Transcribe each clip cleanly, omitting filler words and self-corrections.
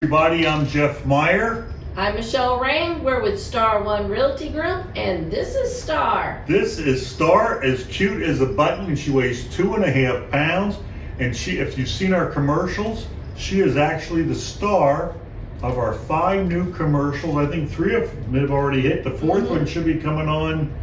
Everybody, I'm Jeff Meyer. I'm Michelle Rain. We're with Star One Realty Group, and this is Star. This is Star, as cute as a button, and she weighs 2.5 pounds. And if you've seen our commercials, she is actually the star of our 5 new commercials. I think 3 of them have already hit. The 4th one should be coming on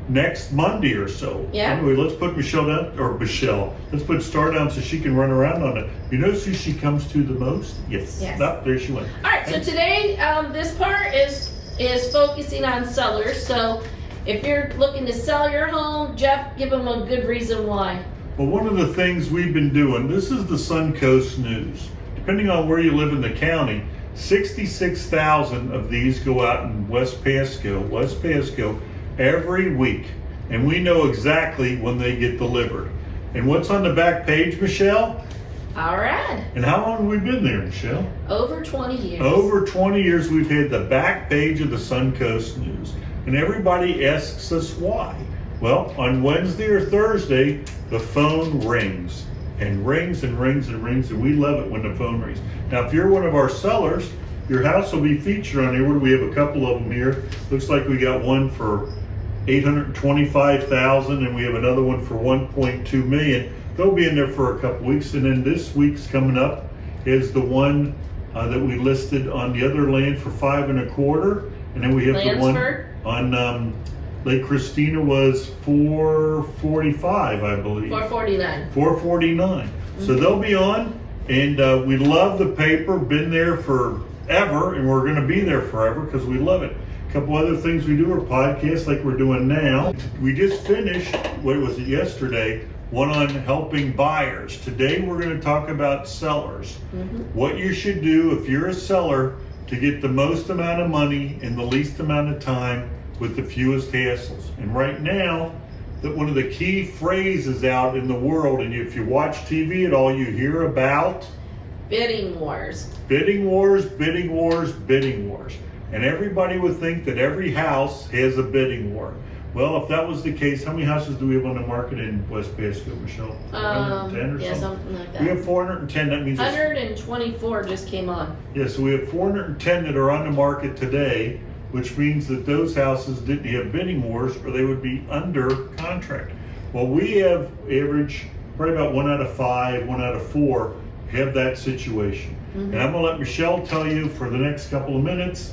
next Monday or so. Yeah. Anyway, let's put Michelle down, or Michelle. Let's put Star down so she can run around on it. You notice who she comes to the most? Yes. Oh, there she went. All right. So today, this part is focusing on sellers. So if you're looking to sell your home, Jeff, give them a good reason why. Well, one of the things we've been doing, this is the Suncoast News. Depending on where you live in the county, 66,000 of these go out in West Pasco, every week. And we know exactly when they get delivered. And what's on the back page, Michelle? All right. And how long have we been there, Michelle? Over 20 years. Over 20 years we've had the back page of the Suncoast News. And everybody asks us why. Well, on Wednesday or Thursday, the phone rings. And rings and rings and rings, and we love it when the phone rings. Now, if you're one of our sellers, your house will be featured on here. What do we have? A couple of them here. Looks like we got one for $825,000, and we have another one for $1.2 million. They'll be in there for a couple weeks, and then this week's coming up is the one that we listed on the other land for $5.25, and then we have Lansford. The one on Lake Christina was $445, I believe. $449. $449. So they'll be on, and we love the paper. Been there forever, and we're going to be there forever because we love it. A couple other things we do are podcasts like we're doing now. We just finished, what was it, yesterday, one on helping buyers. Today we're going to talk about sellers. What you should do if you're a seller to get the most amount of money in the least amount of time with the fewest hassles. And right now, that one of the key phrases out in the world, and if you watch TV at all, you hear about bidding wars. Bidding wars, bidding wars, bidding wars. And everybody would think that every house has a bidding war. Well, if that was the case, how many houses do we have on the market in West Pasco, Michelle? 410 or yeah, something? something like that. We have 410. That means 124 just came on. Yeah, so we have 410 that are on the market today, which means that those houses didn't have bidding wars, or they would be under contract. Well, we have average probably about 1 out of 5, 1 out of 4 have that situation. And I'm gonna let Michelle tell you for the next couple of minutes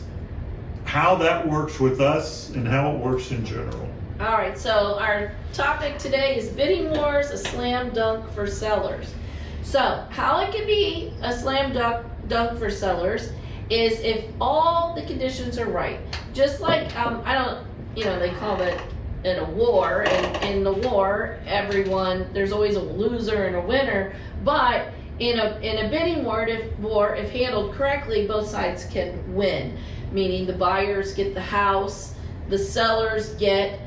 how that works with us and how it works in general. All right, so our topic today is bidding wars, a slam dunk for sellers. So how it can be a slam dunk for sellers is if all the conditions are right. Just like, they call it in a war, and in the war, there's always a loser and a winner, but in a bidding war, if handled correctly, both sides can win. Meaning the buyers get the house, the sellers get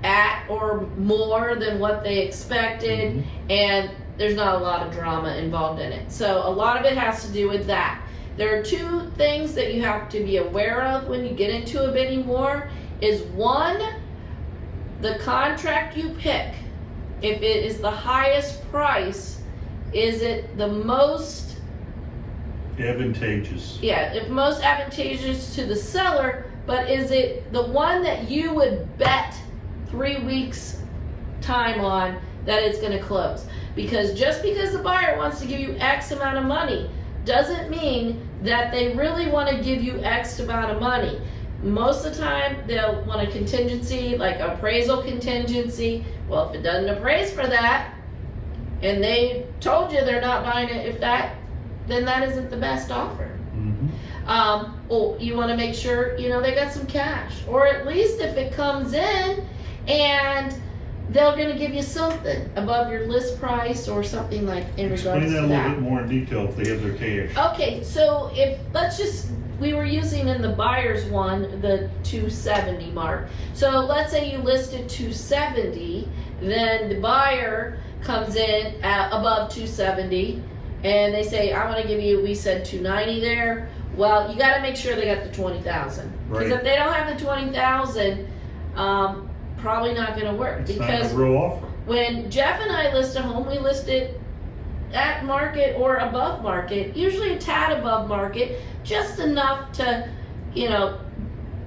at or more than what they expected, and there's not a lot of drama involved in it. So a lot of it has to do with that. There are 2 things that you have to be aware of when you get into a bidding war. Is 1, the contract you pick. If it is the highest price, is it the most advantageous? Yeah, if most advantageous to the seller, but is it the one that you would bet 3 weeks time on that it's going to close? Because just because the buyer wants to give you X amount of money doesn't mean that they really want to give you X amount of money. Most of the time they'll want a contingency, like appraisal contingency. Well, if it doesn't appraise for that and they told you they're not buying it, then that isn't the best offer. Or you want to make sure they got some cash, or at least if it comes in and they're going to give you something above your list price or something like in regards to that. Explain that a little bit more in detail if they have their cash. Okay, so we were using in the buyer's one the 270 mark. So let's say you listed 270, then the buyer comes in at above 270. And they say, I want to give you, we said 290 there. Well, you got to make sure they got the 20,000. Because if they don't have the 20,000, probably not going to work. It's because not a real offer. When Jeff and I list a home, we list it at market or above market, usually a tad above market, just enough to, you know,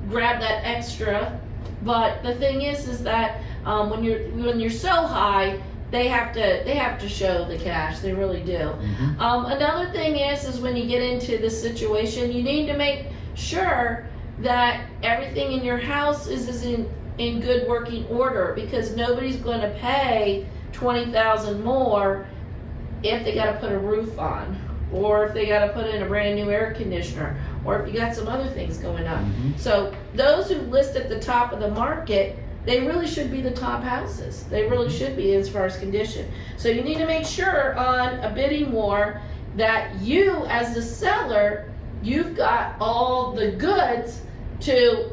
grab that extra. But the thing is that when you're so high, they have to show the cash. They really do. Mm-hmm. Another thing is when you get into this situation, you need to make sure that everything in your house is in good working order, because nobody's going to pay $20,000 more if they got to put a roof on, or if they got to put in a brand new air conditioner, or if you got some other things going on. Mm-hmm. So those who list at the top of the market, they really should be the top houses. They really should be as far as condition. So you need to make sure on a bidding war that you, as the seller, you've got all the goods to,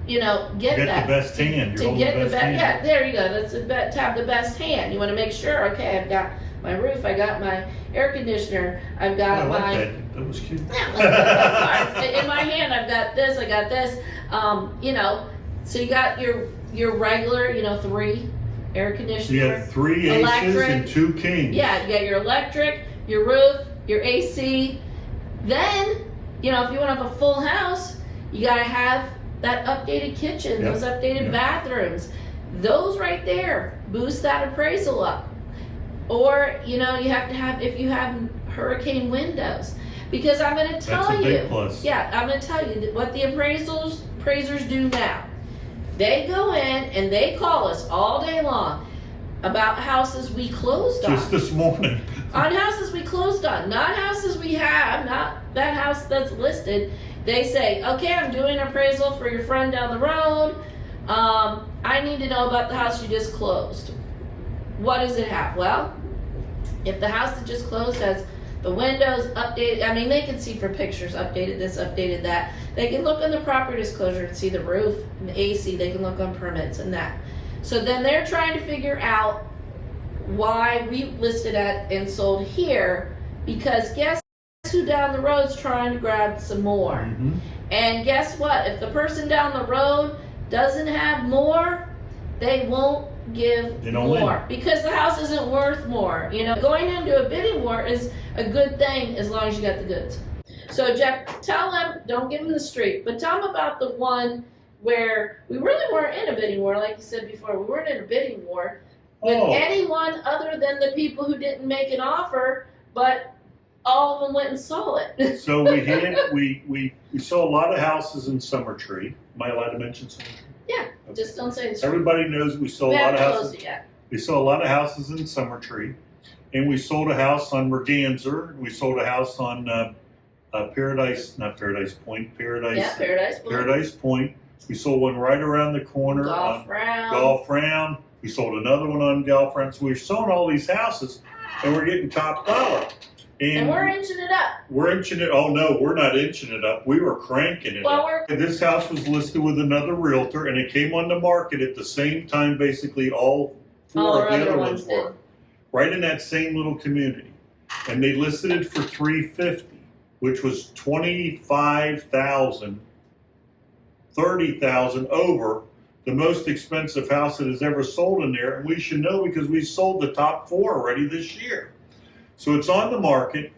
you know, get that. The best hand. To get the best hand. Yeah, there you go. That's to have the best hand. You want to make sure, okay, I've got my roof, I got my air conditioner, I've got I like my... that was cute. Yeah, in my hand, I've got this, I got this. You know, so you got your regular, you know, 3 air conditioner. You have 3 aces electric, and 2 kings. Yeah, you got your electric, your roof, your AC. Then, you know, if you want to have a full house, you got to have that updated kitchen, Yep. those updated Yep. bathrooms. Those right there boost that appraisal up. Or, you know, you have to have, if you have hurricane windows. Because I'm going to tell That's a you. big plus. Yeah, I'm going to tell you that what the appraisers do now. They go in and they call us all day long about houses we closed on. Just this morning. On houses we closed on, not houses we have, not that house that's listed. They say, okay, I'm doing an appraisal for your friend down the road. I need to know about the house you just closed. What does it have? Well, if the house that just closed has the windows updated, I mean, they can see from pictures, updated this, updated that. They can look on the property disclosure and see the roof and the AC. They can look on permits and that. So then they're trying to figure out why we listed at and sold here, because guess who down the road's trying to grab some more. Mm-hmm. And guess what? If the person down the road doesn't have more, they won't give more, because the house isn't worth more. You know, going into a bidding war is a good thing as long as you got the goods. So Jeff, tell them, don't give them the street, but tell them about the one where we really weren't in a bidding war, like you said before. We weren't in a bidding war with anyone other than the people who didn't make an offer, but all of them went and saw it. So we saw a lot of houses in Summer Tree. Am I allowed to mention Summer Tree? Yeah, Okay. just don't say the street. Everybody knows we saw We a lot haven't of closed houses. it yet. We saw a lot of houses in Summer Tree, and we sold a house on Merganser. We sold a house on Paradise Point. Yeah, Paradise Point. Paradise Point. We sold one right around the corner Golf on Round. Golf Round. We sold another one on Golf Round. So we're selling all these houses, and we're getting top dollar. And we're inching it up. We're inching it. Oh no, we're not inching it up. We were cranking it Well, up. This house was listed with another realtor, and it came on the market at the same time. Basically, all 4 of the other ones were right in that same little community, and they listed it for $350, which was $25,000, $30,000 over the most expensive house that has ever sold in there. And we should know because we sold the top 4 already this year. So it's on the market,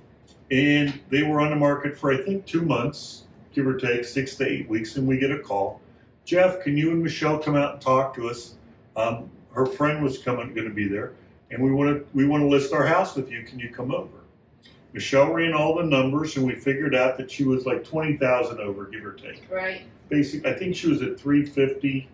and they were on the market for, I think, 2 months, give or take 6 to 8 weeks, and we get a call. Jeff, can you and Michelle come out and talk to us? Her friend was going to be there, and we want to list our house with you. Can you come over? Michelle ran all the numbers, and we figured out that she was like 20,000 over, give or take. Right. I think she was at 350.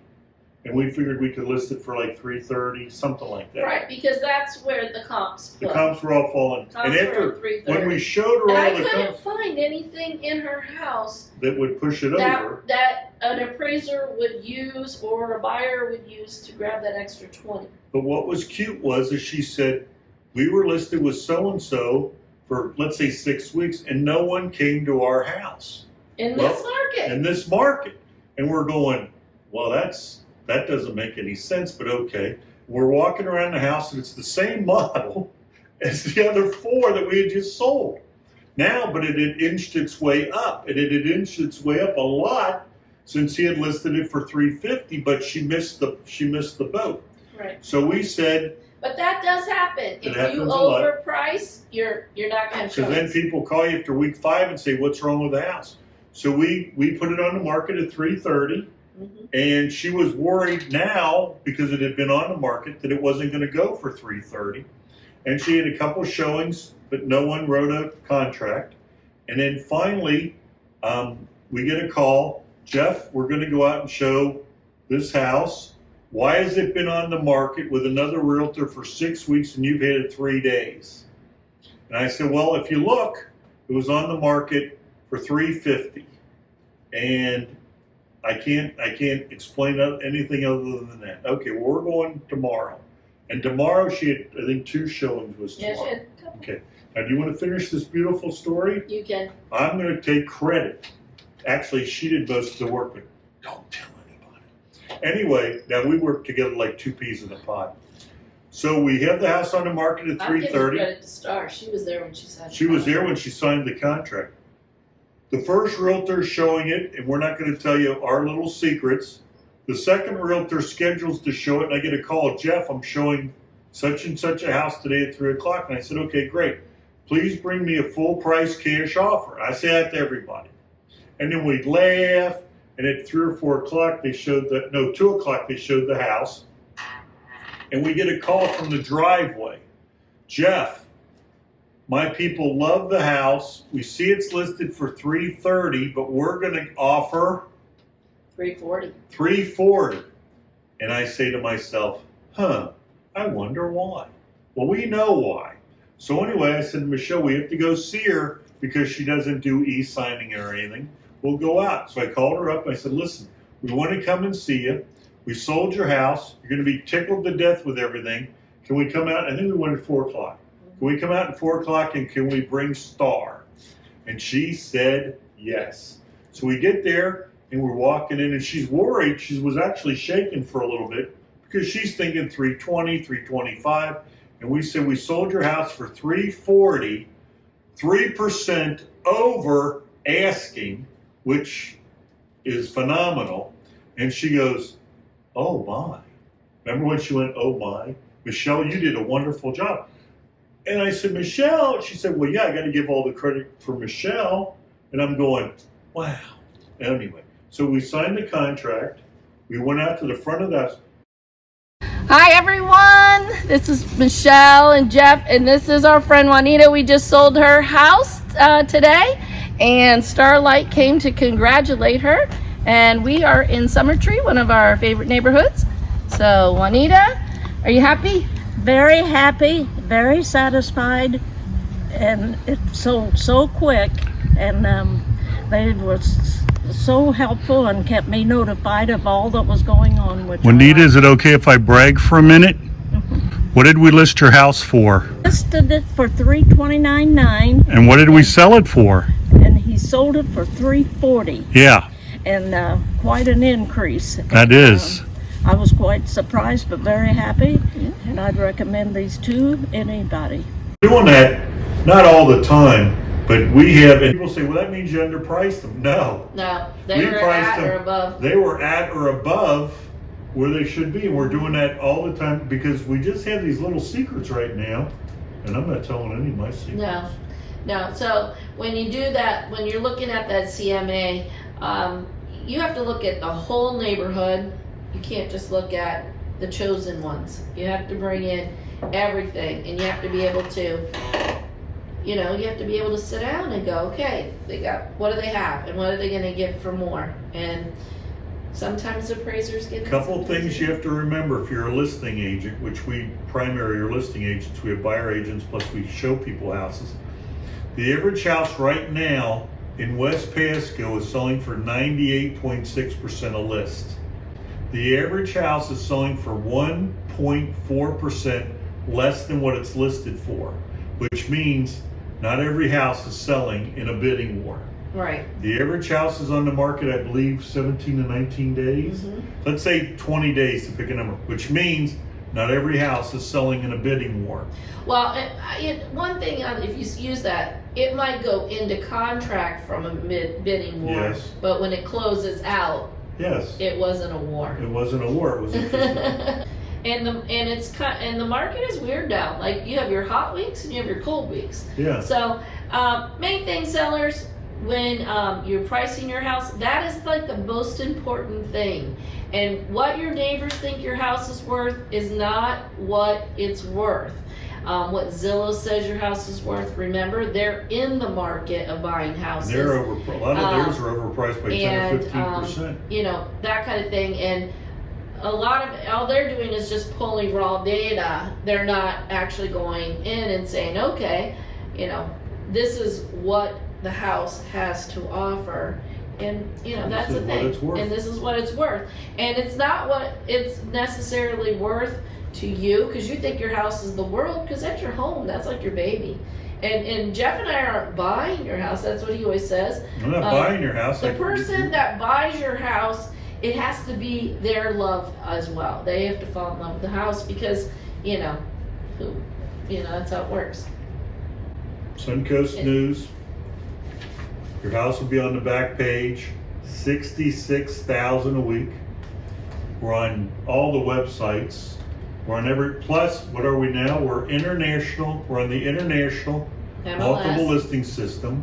And we figured we could list it for like 330, something like that. Right, because that's where the comps The play. comps were all falling. Comps And were after, at 330. when we showed her And I all the couldn't comps find anything in her house that would push it over, that an appraiser would use or a buyer would use to grab that extra 20. but what was cute was that she said, we were listed with so-and-so for, let's say, 6 weeks, and no one came to our house. In this market. In this market. And we're going, well, that doesn't make any sense, but okay. We're walking around the house, and it's the same model as the other 4 that we had just sold. Now, but it had inched its way up, and it had inched its way up a lot since he had listed it for $350, but she missed the boat. Right. So we said, But that does happen. It If happens you a lot. overprice, you're not going to show Because then it. people call you after week 5 and say, what's wrong with the house? So we put it on the market at 330, and she was worried now because it had been on the market that it wasn't going to go for 330. And she had a couple showings, but no one wrote a contract. And then finally, we get a call, Jeff, we're going to go out and show this house. Why has it been on the market with another realtor for 6 weeks and you've had it 3 days? And I said, well, if you look, it was on the market for 350. And I can't explain anything other than that. Okay, well, we're going tomorrow. And tomorrow she had, I think, 2 showings was tomorrow. Yeah, she had a couple. Okay. Now, do you want to finish this beautiful story? You can. I'm going to take credit. Actually, she did most of the work, but don't tell anybody. Anyway, now we work together like 2 peas in a pod. So we have the house on the market at I'm giving 330. credit to Star. She was there when she signed. She was there when she signed the contract. The first realtor showing it, and we're not going to tell you our little secrets. The second realtor schedules to show it, and I get a call, Jeff, I'm showing such and such a house today at 3 o'clock. And I said, okay, great. Please bring me a full price cash offer. I say that to everybody. And then we'd laugh, and at 3 or 4 o'clock, 2 o'clock, they showed the house. And we get a call from the driveway. Jeff, my people love the house. We see it's listed for 330, but we're going to offer 340. 340. And I say to myself, I wonder why. Well, we know why. So anyway, I said to Michelle, we have to go see her because she doesn't do e-signing or anything. We'll go out. So I called her up. I said, listen, we want to come and see you. We sold your house. You're going to be tickled to death with everything. Can we come out? I think we went at 4 o'clock. Can we come out at 4 o'clock and can we bring Star? And she said yes. So we get there and we're walking in and she's worried. She was actually shaking for a little bit because she's thinking 320, 325. And we said, we sold your house for 340, 3% over asking, which is phenomenal. And she goes, oh my. Remember when she went, oh my? Michelle, you did a wonderful job. And I said, Michelle, she said, well, yeah, I got to give all the credit for Michelle. And I'm going, wow. Anyway, so we signed the contract. We went out to the front of the house. Hi everyone, this is Michelle and Jeff, and this is our friend Juanita. We just sold her house today, and Starlight came to congratulate her. And we are in Summertree, one of our favorite neighborhoods. So Juanita, are you happy? Very happy, very satisfied, and it's so quick, and they were so helpful and kept me notified of all that was going on. Juanita, is it okay if I brag for a minute? What did we list your house for? Listed it for $329.9. And what did we sell it for? And he sold it for $340. Yeah. And quite an increase. That is. I was quite surprised, but very happy, and I'd recommend these to anybody. Doing that, not all the time, but we have, and people say, well, that means you underpriced them. No. No, they We were priced at or them. above. They were at or above where they should be. And we're doing that all the time because we just have these little secrets right now. And I'm not telling any of my secrets. No. So when you do that, when you're looking at that CMA, you have to look at the whole neighborhood. You can't just look at the chosen ones. You have to bring in everything, and you have to be able to, you have to be able to sit down and go, okay, what do they have, and what are they going to get for more? And sometimes appraisers get. A couple of things you have to remember if you're a listing agent, which we primary are listing agents, we have buyer agents, plus we show people houses. The average house right now in West Pasco is selling for 98.6% a list. The average house is selling for 1.4% less than what it's listed for, which means not every house is selling in a bidding war. Right. The average house is on the market, I believe, 17 to 19 days. Mm-hmm. Let's say 20 days to pick a number, which means not every house is selling in a bidding war. Well, one thing, if you use that, it might go into contract from a bidding war, Yes. but when it closes out, Yes. it wasn't a war. It wasn't a war, it was a and the market is weird now. Like you have your hot weeks and you have your cold weeks. Yeah. So main thing, sellers, when you're pricing your house, that is like the most important thing. And what your neighbors think your house is worth is not what it's worth. What Zillow says your house is worth. Remember, they're in the market of buying houses. A lot of theirs are overpriced by 10 or 15%. You know, that kind of thing. And a lot of all they're doing is just pulling raw data. They're not actually going in and saying, okay, you know, this is what the house has to offer. And you know, that's the thing. And this is what it's worth. And it's not what it's necessarily worth to you, because you think your house is the world, because that's your home. That's like your baby. And Jeff and I aren't buying your house. That's what he always says. I'm not buying your house. The person that buys your house, it has to be their love as well. They have to fall in love with the house, because you know, that's how it works. Suncoast News. Your house will be on the back page. 66,000 a week. We're on all the websites. We're on plus, what are we now? We're international. We're on the international MLS. multiple listing system.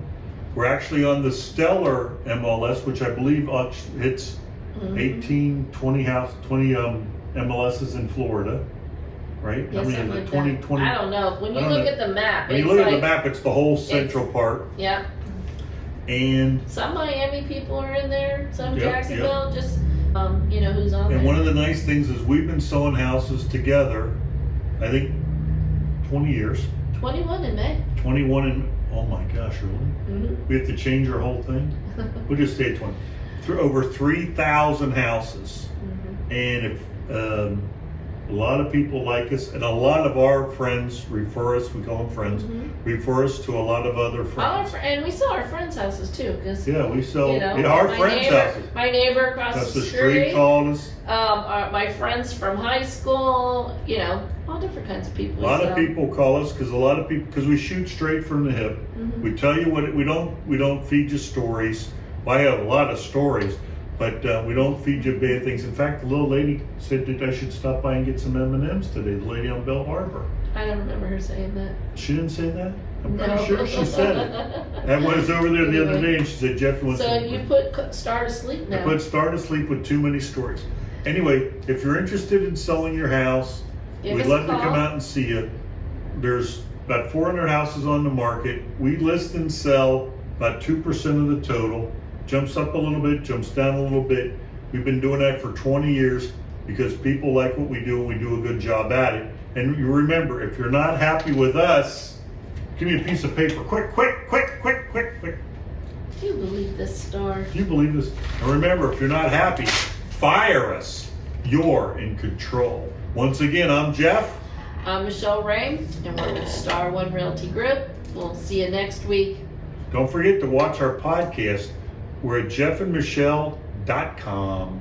We're actually on the Stellar MLS, which I believe hits 18, 20 MLSs in Florida, right? Yeah, How many something is it? like 20, that. 20? I don't know. When you look at the map, When you look at the map, it's the whole central part. Yeah. And Some Miami people are in there. Some Yep, Jacksonville. Just you know who's on there. one of the nice things is we've been selling houses together, I think 20 years. 21 in May. 21 and, oh my gosh, really? Mm-hmm. We have to change our whole thing? We'll just stay at 20. Through over 3,000 houses. Mm-hmm. And if a lot of people like us, and a lot of our friends refer us, we call them friends, refer us to a lot of other friends. And we sell our friends' houses too, because Yeah, we sell our friends' houses. My neighbor across That's the the street called us. My friends from high school, you know, all different kinds of people. A lot of people call us because we shoot straight from the hip. We tell you what we don't feed you stories. Well, I have a lot of stories, but we don't feed you bad things. In fact, the little lady said that I should stop by and get some M&Ms today. The lady on Bell Harbor. I don't remember her saying that. She didn't say that? I'm No. pretty sure she said it. I was over there the other day and she said, Jeff wants So to... you put Star to sleep now. I put Star to sleep with too many stories. Anyway, if you're interested in selling your house, we'd love to come out and see you. There's about 400 houses on the market. We list and sell about 2% of the total. Jumps up a little bit, jumps down a little bit. We've been doing that for 20 years because people like what we do and we do a good job at it. And you remember, if you're not happy with us, give me a piece of paper. Quick. Do you believe this, Star? Do you believe this? And remember, if you're not happy, fire us. You're in control. Once again, I'm Jeff. I'm Michelle Ray, and we're with Star One Realty Group. We'll see you next week. Don't forget to watch our podcast. We're at jeffandmichelle.com.